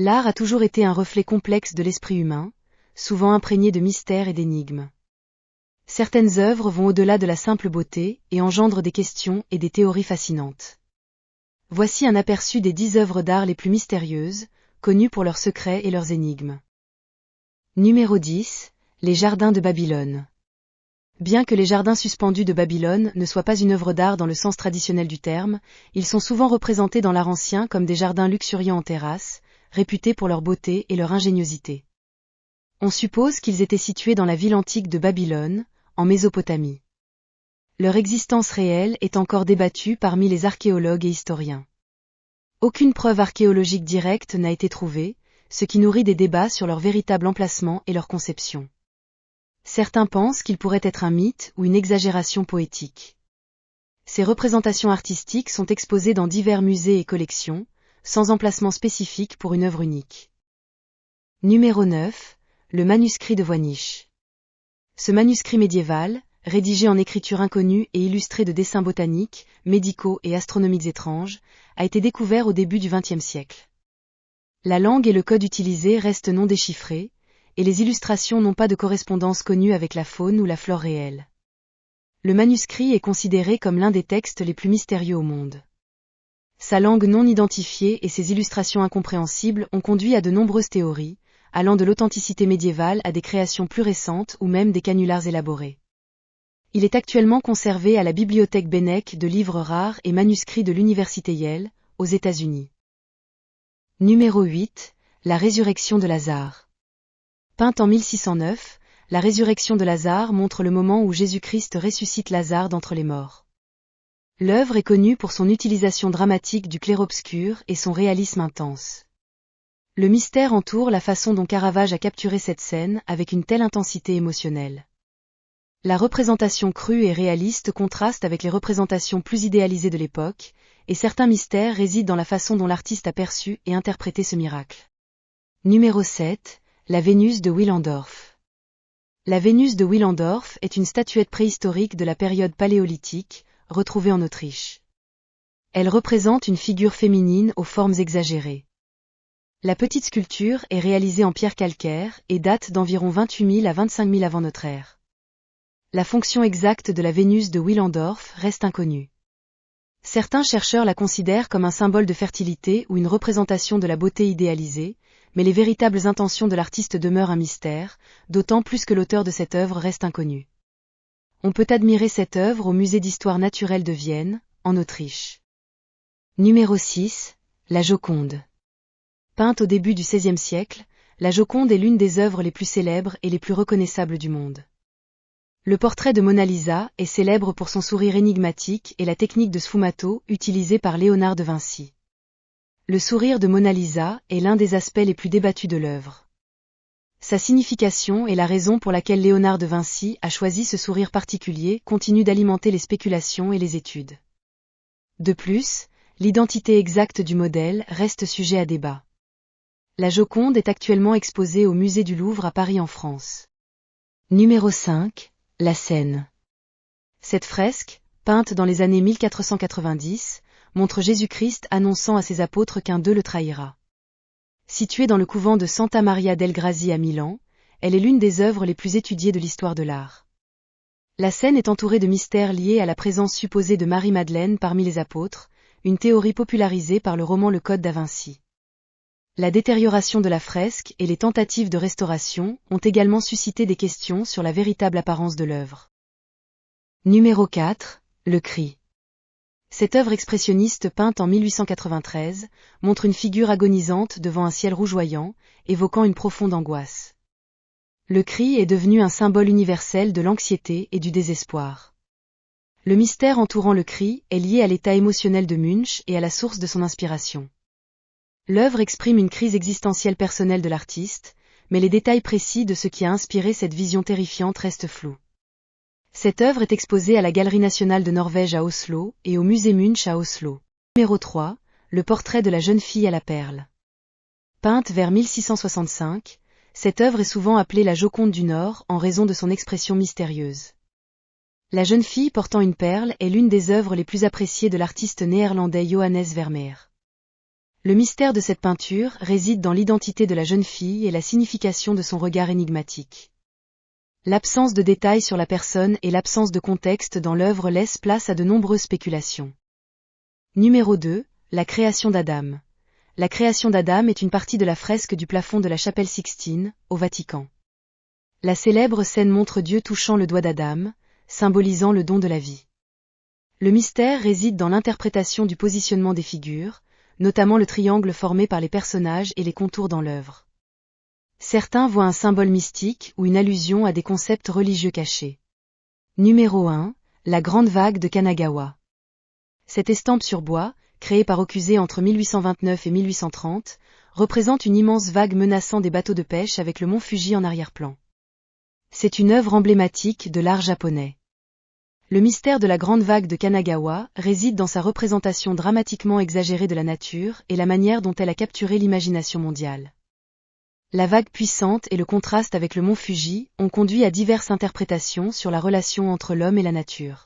L'art a toujours été un reflet complexe de l'esprit humain, souvent imprégné de mystères et d'énigmes. Certaines œuvres vont au-delà de la simple beauté et engendrent des questions et des théories fascinantes. Voici un aperçu des 10 œuvres d'art les plus mystérieuses, connues pour leurs secrets et leurs énigmes. Numéro 10, les jardins de Babylone. Bien que les jardins suspendus de Babylone ne soient pas une œuvre d'art dans le sens traditionnel du terme, ils sont souvent représentés dans l'art ancien comme des jardins luxuriants en terrasse, réputés pour leur beauté et leur ingéniosité. On suppose qu'ils étaient situés dans la ville antique de Babylone, en Mésopotamie. Leur existence réelle est encore débattue parmi les archéologues et historiens. Aucune preuve archéologique directe n'a été trouvée, ce qui nourrit des débats sur leur véritable emplacement et leur conception. Certains pensent qu'il pourrait être un mythe ou une exagération poétique. Ces représentations artistiques sont exposées dans divers musées et collections, sans emplacement spécifique pour une œuvre unique. Numéro 9, le manuscrit de Voynich. Ce manuscrit médiéval, rédigé en écriture inconnue et illustré de dessins botaniques, médicaux et astronomiques étranges, a été découvert au début du XXe siècle. La langue et le code utilisé restent non déchiffrés, et les illustrations n'ont pas de correspondance connue avec la faune ou la flore réelle. Le manuscrit est considéré comme l'un des textes les plus mystérieux au monde. Sa langue non identifiée et ses illustrations incompréhensibles ont conduit à de nombreuses théories, allant de l'authenticité médiévale à des créations plus récentes ou même des canulars élaborés. Il est actuellement conservé à la bibliothèque Bennec de livres rares et manuscrits de l'université Yale, aux États-Unis. Numéro 8, la résurrection de Lazare. Peinte en 1609, la résurrection de Lazare montre le moment où Jésus-Christ ressuscite Lazare d'entre les morts. L'œuvre est connue pour son utilisation dramatique du clair-obscur et son réalisme intense. Le mystère entoure la façon dont Caravage a capturé cette scène avec une telle intensité émotionnelle. La représentation crue et réaliste contraste avec les représentations plus idéalisées de l'époque, et certains mystères résident dans la façon dont l'artiste a perçu et interprété ce miracle. Numéro 7, la Vénus de Willendorf. La Vénus de Willendorf est une statuette préhistorique de la période paléolithique, retrouvée en Autriche. Elle représente une figure féminine aux formes exagérées. La petite sculpture est réalisée en pierre calcaire et date d'environ 28 000 à 25 000 avant notre ère. La fonction exacte de la Vénus de Willendorf reste inconnue. Certains chercheurs la considèrent comme un symbole de fertilité ou une représentation de la beauté idéalisée, mais les véritables intentions de l'artiste demeurent un mystère, d'autant plus que l'auteur de cette œuvre reste inconnu. On peut admirer cette œuvre au Musée d'histoire naturelle de Vienne, en Autriche. Numéro 6, la Joconde. Peinte au début du XVIe siècle, la Joconde est l'une des œuvres les plus célèbres et les plus reconnaissables du monde. Le portrait de Mona Lisa est célèbre pour son sourire énigmatique et la technique de sfumato utilisée par Léonard de Vinci. Le sourire de Mona Lisa est l'un des aspects les plus débattus de l'œuvre. Sa signification et la raison pour laquelle Léonard de Vinci a choisi ce sourire particulier continuent d'alimenter les spéculations et les études. De plus, l'identité exacte du modèle reste sujet à débat. La Joconde est actuellement exposée au musée du Louvre à Paris en France. Numéro 5, la Seine. Cette fresque, peinte dans les années 1490, montre Jésus-Christ annonçant à ses apôtres qu'un d'eux le trahira. Située dans le couvent de Santa Maria del Grassi à Milan, elle est l'une des œuvres les plus étudiées de l'histoire de l'art. La scène est entourée de mystères liés à la présence supposée de Marie-Madeleine parmi les apôtres, une théorie popularisée par le roman Le Code da Vinci. La détérioration de la fresque et les tentatives de restauration ont également suscité des questions sur la véritable apparence de l'œuvre. Numéro 4, le cri. Cette œuvre expressionniste peinte en 1893 montre une figure agonisante devant un ciel rougeoyant, évoquant une profonde angoisse. Le cri est devenu un symbole universel de l'anxiété et du désespoir. Le mystère entourant le cri est lié à l'état émotionnel de Munch et à la source de son inspiration. L'œuvre exprime une crise existentielle personnelle de l'artiste, mais les détails précis de ce qui a inspiré cette vision terrifiante restent flous. Cette œuvre est exposée à la Galerie nationale de Norvège à Oslo et au musée Munch à Oslo. Numéro 3, le portrait de la jeune fille à la perle. Peinte vers 1665, cette œuvre est souvent appelée la Joconde du Nord en raison de son expression mystérieuse. La jeune fille portant une perle est l'une des œuvres les plus appréciées de l'artiste néerlandais Johannes Vermeer. Le mystère de cette peinture réside dans l'identité de la jeune fille et la signification de son regard énigmatique. L'absence de détails sur la personne et l'absence de contexte dans l'œuvre laissent place à de nombreuses spéculations. Numéro 2, la création d'Adam. La création d'Adam est une partie de la fresque du plafond de la chapelle Sixtine, au Vatican. La célèbre scène montre Dieu touchant le doigt d'Adam, symbolisant le don de la vie. Le mystère réside dans l'interprétation du positionnement des figures, notamment le triangle formé par les personnages et les contours dans l'œuvre. Certains voient un symbole mystique ou une allusion à des concepts religieux cachés. Numéro 1, la grande vague de Kanagawa. Cette estampe sur bois, créée par Okusei entre 1829 et 1830, représente une immense vague menaçant des bateaux de pêche avec le mont Fuji en arrière-plan. C'est une œuvre emblématique de l'art japonais. Le mystère de la grande vague de Kanagawa réside dans sa représentation dramatiquement exagérée de la nature et la manière dont elle a capturé l'imagination mondiale. La vague puissante et le contraste avec le mont Fuji ont conduit à diverses interprétations sur la relation entre l'homme et la nature.